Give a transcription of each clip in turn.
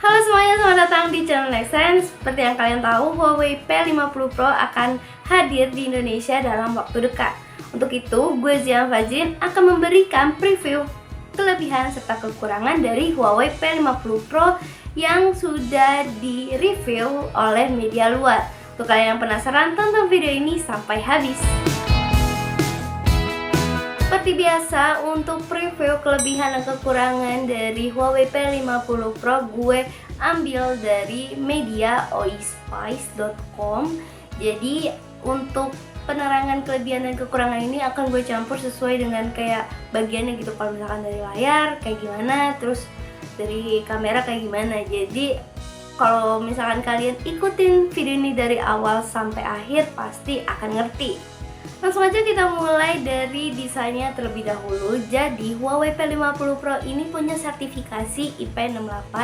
Halo semuanya, selamat datang di channel Nexttrend. Seperti yang kalian tahu, Huawei P50 Pro akan hadir di Indonesia dalam waktu dekat. Untuk itu, gue Zian Fajin akan memberikan preview kelebihan serta kekurangan dari Huawei P50 Pro yang sudah di-review oleh media luar. Untuk kalian yang penasaran, tonton video ini sampai habis. Seperti biasa, untuk preview kelebihan dan kekurangan dari Huawei P50 Pro, gue ambil dari media oispice.com. Jadi untuk penerangan kelebihan dan kekurangan ini akan gue campur sesuai dengan kayak bagiannya gitu. Kalau misalkan dari layar kayak gimana, terus dari kamera kayak gimana. Jadi kalau misalkan kalian ikutin video ini dari awal sampai akhir, pasti akan ngerti. Langsung aja kita mulai dari desainnya terlebih dahulu. Jadi Huawei P50 Pro ini punya sertifikasi IP68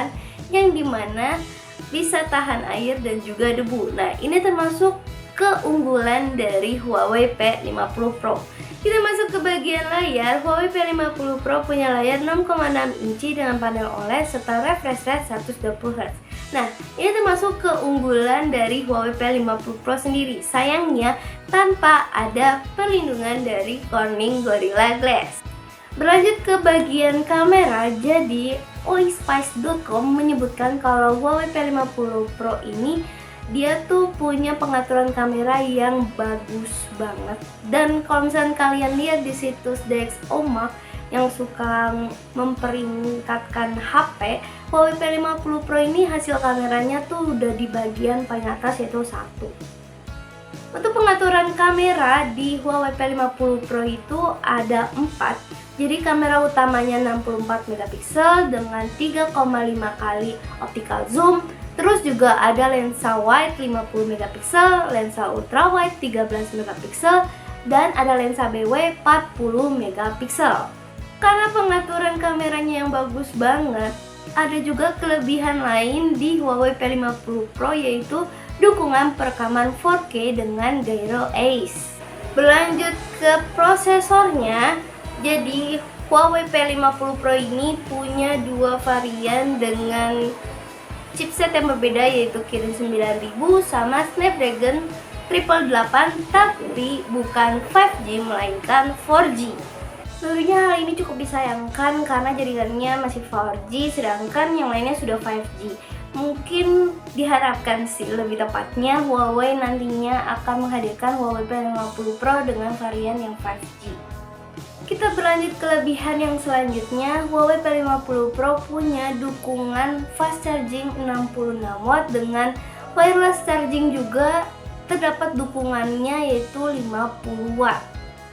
yang dimana bisa tahan air dan juga debu. Nah, ini termasuk keunggulan dari Huawei P50 Pro. Kita masuk ke bagian layar. Huawei P50 Pro punya layar 6,6 inci dengan panel OLED serta refresh rate 120Hz. Nah, ini termasuk keunggulan dari Huawei P50 Pro sendiri. Sayangnya, tanpa ada perlindungan dari Corning Gorilla Glass. Berlanjut ke bagian kamera, jadi oispice.com menyebutkan kalau Huawei P50 Pro ini dia tuh punya pengaturan kamera yang bagus banget. Dan kalau misalnya kalian lihat di situs DxOMark yang suka memperingkatkan HP, Huawei P50 Pro ini hasil kameranya tuh udah di bagian paling atas, yaitu 1. Untuk pengaturan kamera di Huawei P50 Pro itu ada 4. Jadi kamera utamanya 64 megapiksel dengan 3,5 kali optical zoom. Terus juga ada lensa wide 50 megapiksel, lensa ultra wide 13 megapiksel, dan ada lensa BW 40 megapiksel. Karena pengaturan kameranya yang bagus banget, ada juga kelebihan lain di Huawei P50 Pro, yaitu dukungan perekaman 4K dengan Gyro Ace. Berlanjut ke prosesornya, jadi Huawei P50 Pro ini punya dua varian dengan chipset yang berbeda, yaitu Kirin 9000 sama Snapdragon 888, tapi bukan 5G melainkan 4G. Tentunya hal ini cukup disayangkan karena jaringannya masih 4G sedangkan yang lainnya sudah 5G. Mungkin diharapkan sih lebih tepatnya Huawei nantinya akan menghadirkan Huawei P50 Pro dengan varian yang 5G. Kita berlanjut kelebihan yang selanjutnya. Huawei P50 Pro punya dukungan fast charging 66W dengan wireless charging juga terdapat dukungannya, yaitu 50W.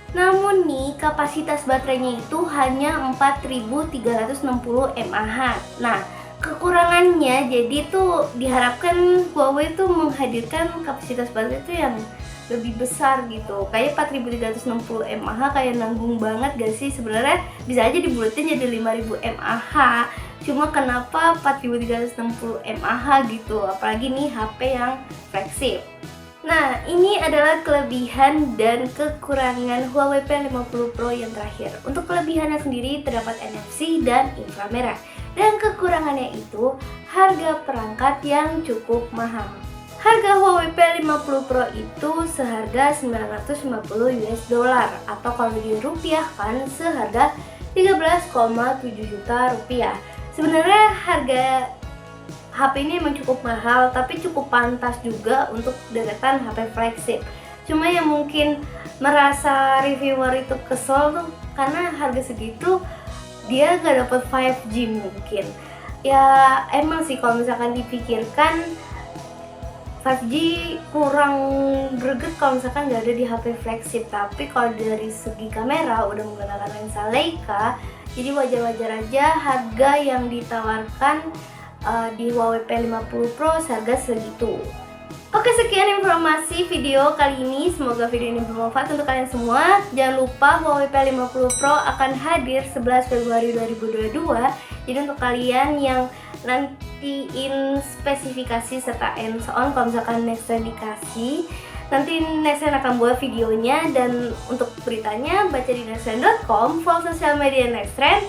Namun nih, kapasitas baterainya itu hanya 4360 mAh. Nah, kekurangannya jadi tuh diharapkan Huawei tuh menghadirkan kapasitas baterai itu yang lebih besar gitu. Kayak 4360 mAh kayak nanggung banget gak sih? Sebenarnya bisa aja dibulatin jadi 5000 mAh. Cuma kenapa 4360 mAh gitu? Apalagi nih HP yang flagship. Nah, ini adalah kelebihan dan kekurangan Huawei P50 Pro yang terakhir. Untuk kelebihannya sendiri terdapat NFC dan inframerah. Dan kekurangannya itu harga perangkat yang cukup mahal. Harga Huawei P50 Pro itu seharga 950 US dollar atau kalau dirupiahkan seharga 13,7 juta rupiah. Sebenarnya harga HP ini emang cukup mahal, tapi cukup pantas juga untuk deretan HP flagship. Cuma yang mungkin merasa reviewer itu kesel tuh karena harga segitu dia gak dapet 5G mungkin. Ya emang sih kalau misalkan dipikirkan 5G kurang greget kalau misalkan gak ada di HP flagship. Tapi kalau dari segi kamera udah menggunakan lensa Leica, jadi wajar-wajar aja harga yang ditawarkan di Huawei P50 Pro seharga segitu. Oke, sekian informasi video kali ini. Semoga video ini bermanfaat untuk kalian semua. Jangan lupa Huawei P50 Pro akan hadir 11 Februari 2022. Jadi untuk kalian yang nantiin spesifikasi serta hands-on, kalau misalkan Nexttrend dikasih, nanti Nexttrend akan buat videonya. Dan untuk beritanya baca di nexttrend.com, follow sosial media Nexttrend.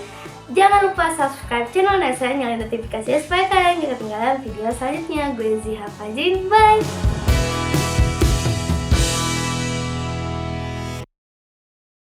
Jangan lupa subscribe channel Nesa, nyalain notifikasinya supaya kalian gak ketinggalan video selanjutnya. Gue Ziha Fajrin, bye!